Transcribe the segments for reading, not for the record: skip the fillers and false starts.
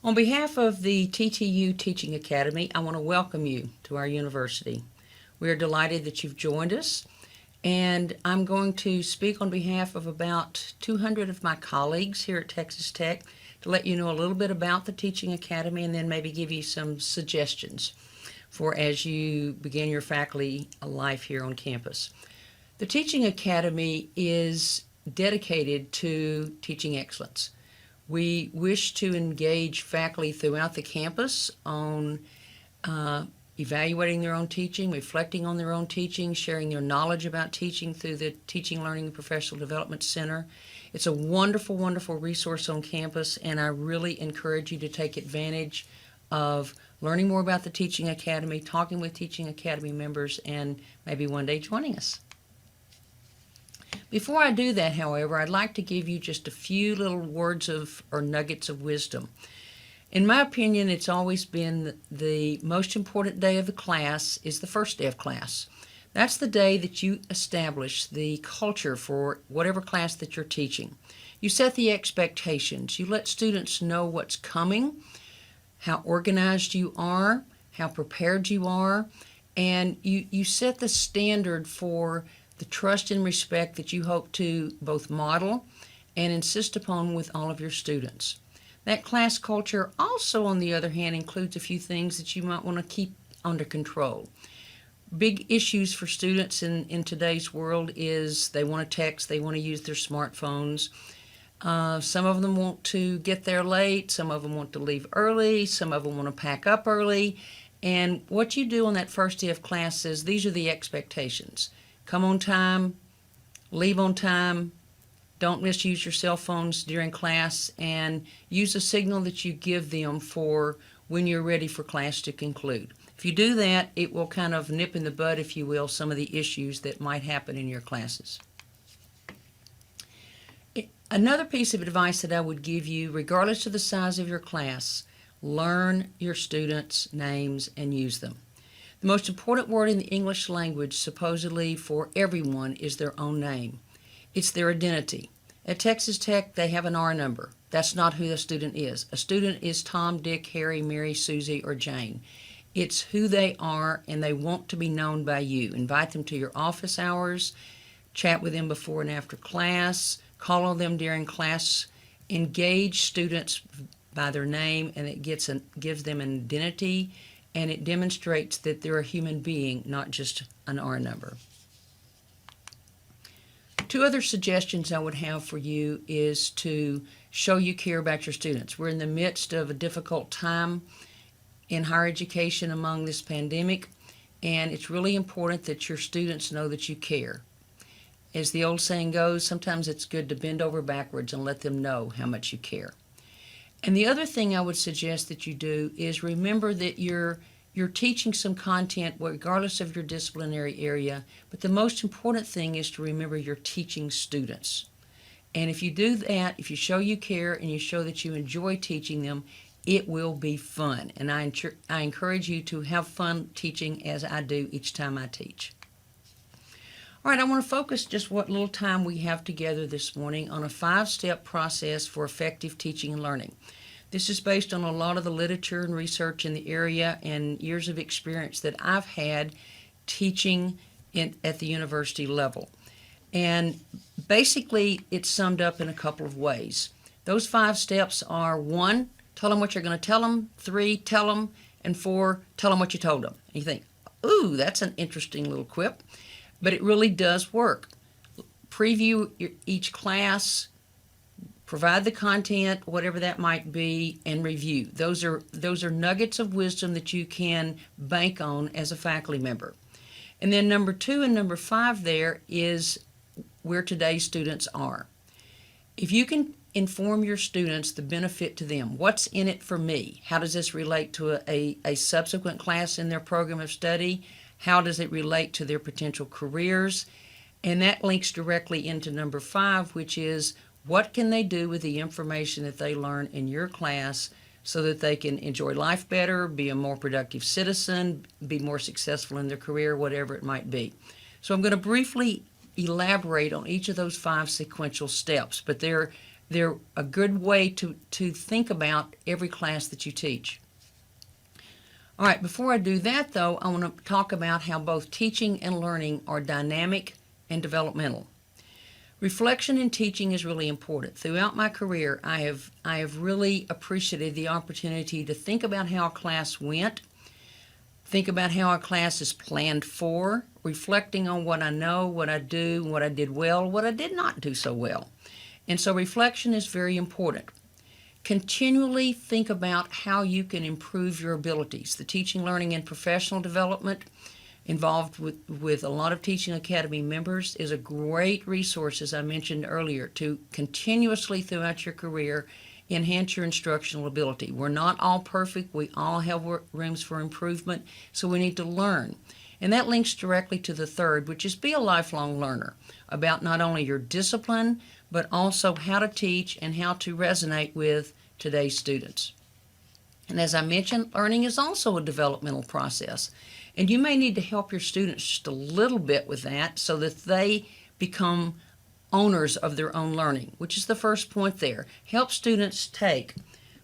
On behalf of the TTU Teaching Academy, I want to welcome you to our university. We are delighted that you've joined us, and I'm going to speak on behalf of about 200 of my colleagues here at Texas Tech to let you know a little bit about the Teaching Academy and then maybe give you some suggestions for as you begin your faculty life here on campus. The Teaching Academy is dedicated to teaching excellence. We wish to engage faculty throughout the campus on evaluating their own teaching, reflecting on their own teaching, sharing their knowledge about teaching through the Teaching, Learning, and Professional Development Center. It's a wonderful, wonderful resource on campus, and I really encourage you to take advantage of learning more about the Teaching Academy, talking with Teaching Academy members, and maybe one day joining us. Before I do that, however, I'd like to give you just a few little words or nuggets of wisdom. In my opinion, it's always been the most important day of the class is the first day of class. That's the day that you establish the culture for whatever class that you're teaching. You set the expectations. You let students know what's coming, how organized you are, how prepared you are, and you set the standard for the trust and respect that you hope to both model and insist upon with all of your students. That class culture also, on the other hand, includes a few things that you might want to keep under control. Big issues for students in today's world is they want to text, they want to use their smartphones. Some of them want to get there late, some of them want to leave early, some of them want to pack up early. And what you do on that first day of class is these are the expectations. Come on time, leave on time, don't misuse your cell phones during class, and use a signal that you give them for when you're ready for class to conclude. If you do that, it will kind of nip in the bud, if you will, some of the issues that might happen in your classes. Another piece of advice that I would give you, regardless of the size of your class, learn your students' names and use them. The most important word in the English language, supposedly for everyone, is their own name. It's their identity. At Texas Tech, they have an R number. That's not who the student is. A student is Tom, Dick, Harry, Mary, Susie, or Jane. It's who they are, and they want to be known by you. Invite them to your office hours, chat with them before and after class, call on them during class, engage students by their name, and it gives them an identity, and it demonstrates that they're a human being, not just an R number. Two other suggestions I would have for you is to show you care about your students. We're in the midst of a difficult time in higher education among this pandemic, and it's really important that your students know that you care. As the old saying goes, sometimes it's good to bend over backwards and let them know how much you care. And the other thing I would suggest that you do is remember that you're teaching some content regardless of your disciplinary area, but the most important thing is to remember you're teaching students. And if you do that, if you show you care and you show that you enjoy teaching them, it will be fun. And I encourage you to have fun teaching as I do each time I teach. All right, I want to focus just what little time we have together this morning on a 5-step process for effective teaching and learning. This is based on a lot of the literature and research in the area and years of experience that I've had teaching at the university level. And basically, it's summed up in a couple of ways. Those 5 steps are 1, tell them what you're going to tell them, 3, tell them, and 4, tell them what you told them. And you think, ooh, that's an interesting little quip. But it really does work. Preview each class, provide the content, whatever that might be, and review. Those are nuggets of wisdom that you can bank on as a faculty member. And then number 2 and number 5 there is where today's students are. If you can inform your students the benefit to them, what's in it for me? How does this relate to a subsequent class in their program of study? How does it relate to their potential careers? And that links directly into number 5, which is what can they do with the information that they learn in your class so that they can enjoy life better, be a more productive citizen, be more successful in their career, whatever it might be. So I'm going to briefly elaborate on each of those 5 sequential steps, but they're They're a good way to think about every class that you teach. All right, before I do that, though, I want to talk about how both teaching and learning are dynamic and developmental. Reflection in teaching is really important. Throughout my career, I have really appreciated the opportunity to think about how a class went, think about how a class is planned for, reflecting on what I know, what I do, what I did well, what I did not do so well. And so reflection is very important. Continually think about how you can improve your abilities. The teaching, learning, and professional development involved with a lot of Teaching Academy members is a great resource, as I mentioned earlier, to continuously throughout your career enhance your instructional ability. We're not all perfect. We all have rooms for improvement, so we need to learn. And that links directly to the third, which is be a lifelong learner, about not only your discipline, but also how to teach and how to resonate with today's students. And as I mentioned, learning is also a developmental process. And you may need to help your students just a little bit with that so that they become owners of their own learning, which is the first point there. Help students take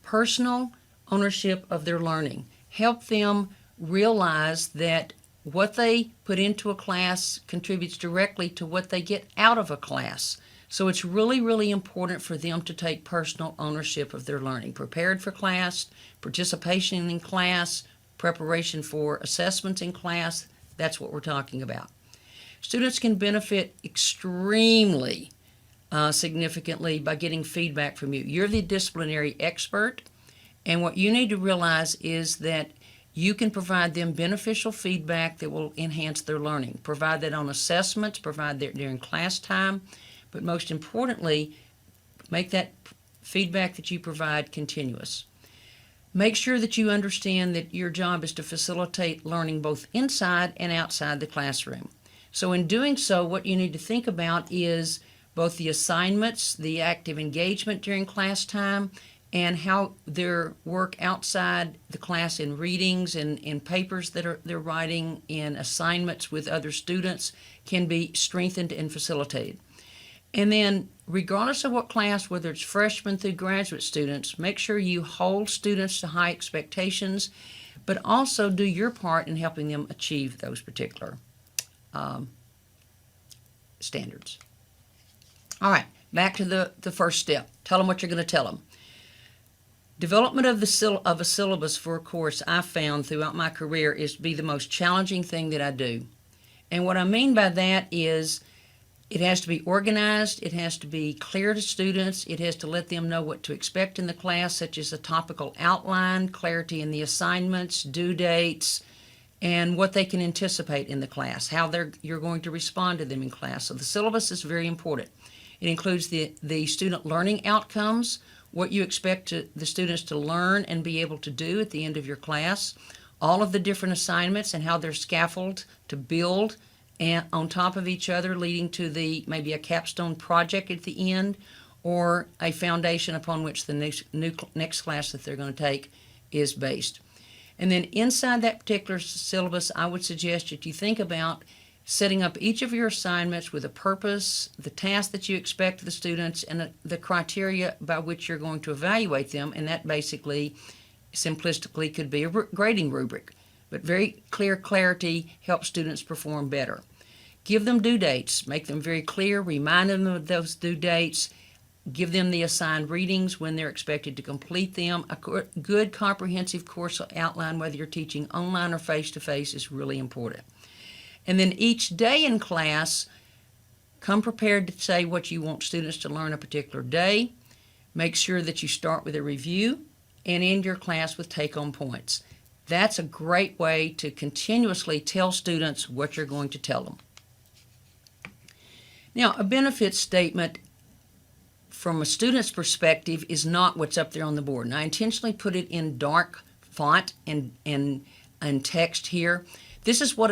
personal ownership of their learning. Help them realize that what they put into a class contributes directly to what they get out of a class. So it's really, really important for them to take personal ownership of their learning. Prepared for class, participation in class, preparation for assessments in class, that's what we're talking about. Students can benefit extremely significantly by getting feedback from you. You're the disciplinary expert, and what you need to realize is that you can provide them beneficial feedback that will enhance their learning. Provide that on assessments, provide that during class time, but most importantly, make that feedback that you provide continuous. Make sure that you understand that your job is to facilitate learning both inside and outside the classroom. So in doing so, what you need to think about is both the assignments, the active engagement during class time, and how their work outside the class in readings and in papers that they're writing, in assignments with other students, can be strengthened and facilitated. And then, regardless of what class, whether it's freshmen through graduate students, make sure you hold students to high expectations, but also do your part in helping them achieve those particular standards. All right, back to the first step. Tell them what you're going to tell them. Development of a syllabus for a course I've found throughout my career is to be the most challenging thing that I do. And what I mean by that is it has to be organized, it has to be clear to students, it has to let them know what to expect in the class, such as a topical outline, clarity in the assignments, due dates, and what they can anticipate in the class, how you're going to respond to them in class. So the syllabus is very important. It includes the student learning outcomes, what you expect the students to learn and be able to do at the end of your class, all of the different assignments and how they're scaffolded to build and on top of each other, leading to maybe a capstone project at the end, or a foundation upon which the next class that they're going to take is based. And then inside that particular syllabus, I would suggest that you think about setting up each of your assignments with a purpose, the task that you expect of the students, and the criteria by which you're going to evaluate them, and that basically, simplistically, could be a grading rubric. But very clear clarity helps students perform better. Give them due dates. Make them very clear. Remind them of those due dates. Give them the assigned readings when they're expected to complete them. A good comprehensive course outline, whether you're teaching online or face-to-face, is really important. And then each day in class, come prepared to say what you want students to learn a particular day. Make sure that you start with a review and end your class with take-home points. That's a great way to continuously tell students what you're going to tell them. Now, a benefit statement from a student's perspective is not what's up there on the board. And I intentionally put it in dark font and text here. This is what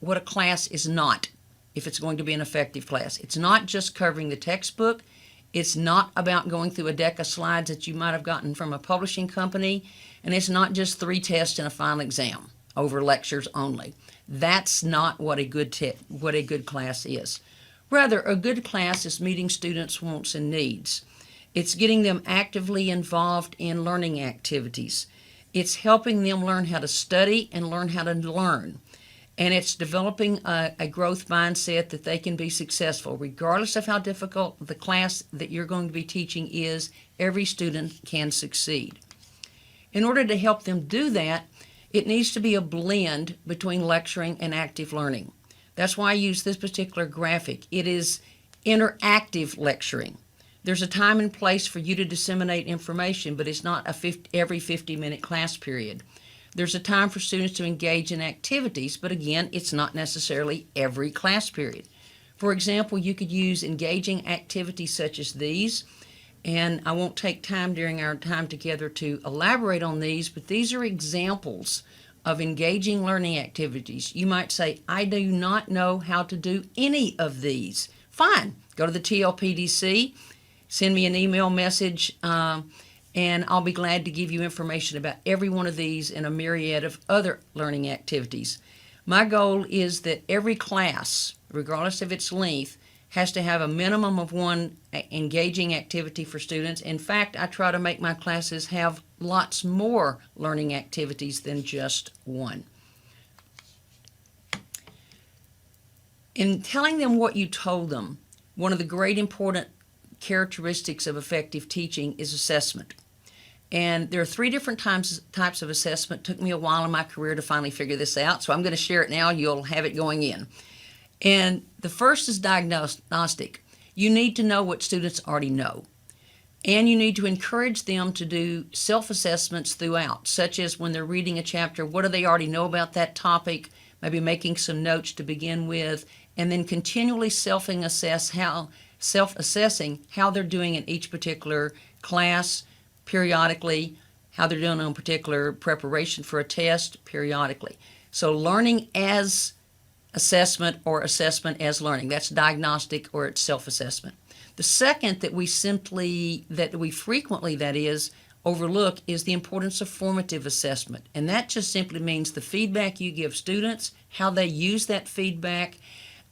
what a class is not if it's going to be an effective class. It's not just covering the textbook. It's not about going through a deck of slides that you might have gotten from a publishing company. And it's not just 3 tests and a final exam over lectures only. That's not what a good class is. Rather, a good class is meeting students' wants and needs. It's getting them actively involved in learning activities. It's helping them learn how to study and learn how to learn. And it's developing a growth mindset that they can be successful. Regardless of how difficult the class that you're going to be teaching is, every student can succeed. In order to help them do that, it needs to be a blend between lecturing and active learning. That's why I use this particular graphic. It is interactive lecturing. There's a time and place for you to disseminate information, but it's not every 50-minute class period. There's a time for students to engage in activities, but again, it's not necessarily every class period. For example, you could use engaging activities such as these, and I won't take time during our time together to elaborate on these, but these are examples of engaging learning activities. You might say, I do not know how to do any of these. Fine, go to the TLPDC, send me an email message, and I'll be glad to give you information about every one of these and a myriad of other learning activities. My goal is that every class, regardless of its length, has to have a minimum of one engaging activity for students. In fact, I try to make my classes have lots more learning activities than just one. In telling them what you told them, one of the great important characteristics of effective teaching is assessment. And there are three different types of assessment. It took me a while in my career to finally figure this out, so I'm going to share it now. You'll have it going in. And the first is diagnostic. You need to know what students already know. And you need to encourage them to do self-assessments throughout, such as when they're reading a chapter, what do they already know about that topic, maybe making some notes to begin with, and then continually self-assessing how they're doing in each particular class periodically, how they're doing on particular preparation for a test periodically. So learning as assessment or assessment as learning. That's diagnostic or it's self-assessment. The second that we frequently overlook is the importance of formative assessment. And that just simply means the feedback you give students, how they use that feedback,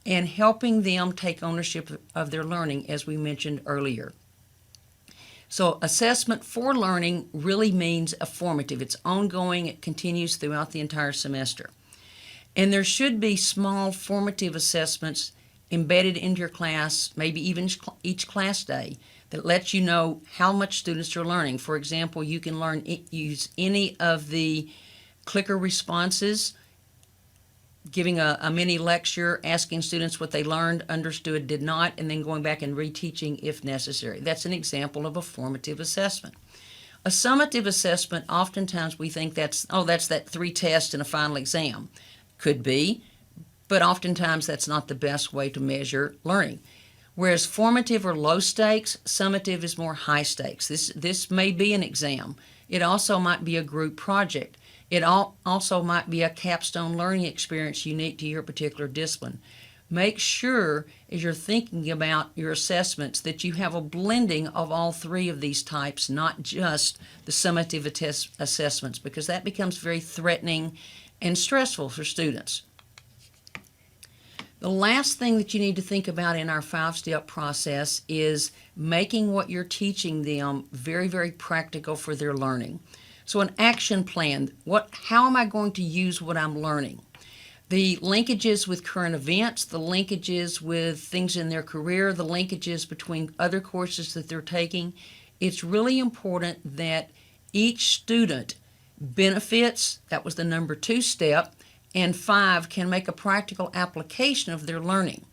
and helping them take ownership of their learning, as we mentioned earlier. So assessment for learning really means a formative. It's ongoing. It continues throughout the entire semester. And there should be small formative assessments embedded into your class, maybe even each class day, that lets you know how much students are learning. For example, you can use any of the clicker responses, giving a mini lecture, asking students what they learned, understood, did not, and then going back and reteaching if necessary. That's an example of a formative assessment. A summative assessment, oftentimes we think that's that 3 tests and a final exam. Could be, but oftentimes that's not the best way to measure learning. Whereas formative or low stakes, summative is more high stakes. This may be an exam. It also might be a group project. It also might be a capstone learning experience unique to your particular discipline. Make sure, as you're thinking about your assessments, that you have a blending of all 3 of these types, not just the summative assessments, because that becomes very threatening and stressful for students. The last thing that you need to think about in our 5-step process is making what you're teaching them very, very practical for their learning. So an action plan, how am I going to use what I'm learning? The linkages with current events, the linkages with things in their career, the linkages between other courses that they're taking. It's really important that each student benefits, that was the number 2 step, and 5, can make a practical application of their learning.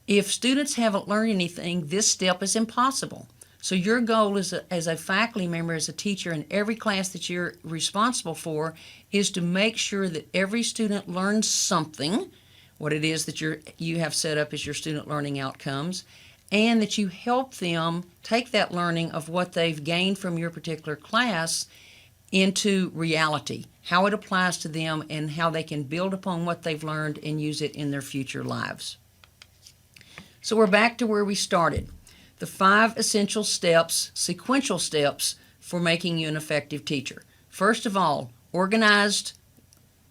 If students haven't learned anything, this step is impossible. So your goal as a faculty member, as a teacher in every class that you're responsible for, is to make sure that every student learns something, what it is that you have set up as your student learning outcomes, and that you help them take that learning of what they've gained from your particular class into reality, how it applies to them and how they can build upon what they've learned and use it in their future lives. So we're back to where we started. The 5 essential steps, sequential steps, for making you an effective teacher. First of all, organized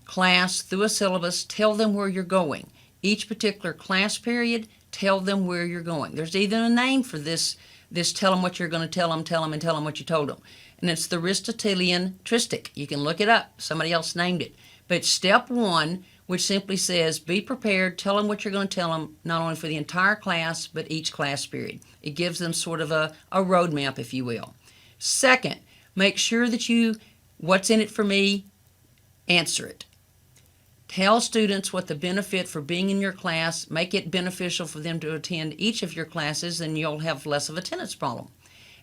class through a syllabus. Tell them where you're going. Each particular class period, tell them where you're going. There's even a name for this tell them what you're going to tell them, and tell them what you told them. And it's the Aristotelian tristic. You can look it up. Somebody else named it. But step one, which simply says, be prepared, tell them what you're going to tell them, not only for the entire class, but each class period. It gives them sort of a roadmap, if you will. Second, make sure that what's in it for me, answer it. Tell students what the benefit for being in your class, make it beneficial for them to attend each of your classes, and you'll have less of a attendance problem.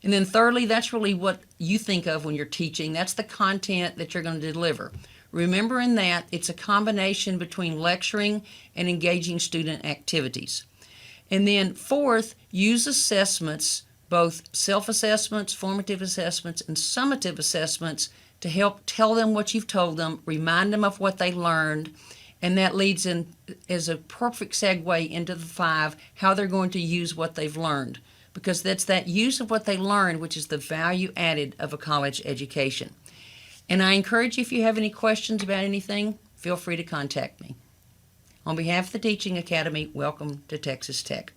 And then thirdly, that's really what you think of when you're teaching. That's the content that you're going to deliver. Remember in that, it's a combination between lecturing and engaging student activities. And then fourth, use assessments, both self-assessments, formative assessments, and summative assessments to help tell them what you've told them, remind them of what they learned, and that leads in as a perfect segue into the 5, how they're going to use what they've learned. Because that's that use of what they learned, which is the value added of a college education. And I encourage you, if you have any questions about anything, feel free to contact me. On behalf of the Teaching Academy, welcome to Texas Tech.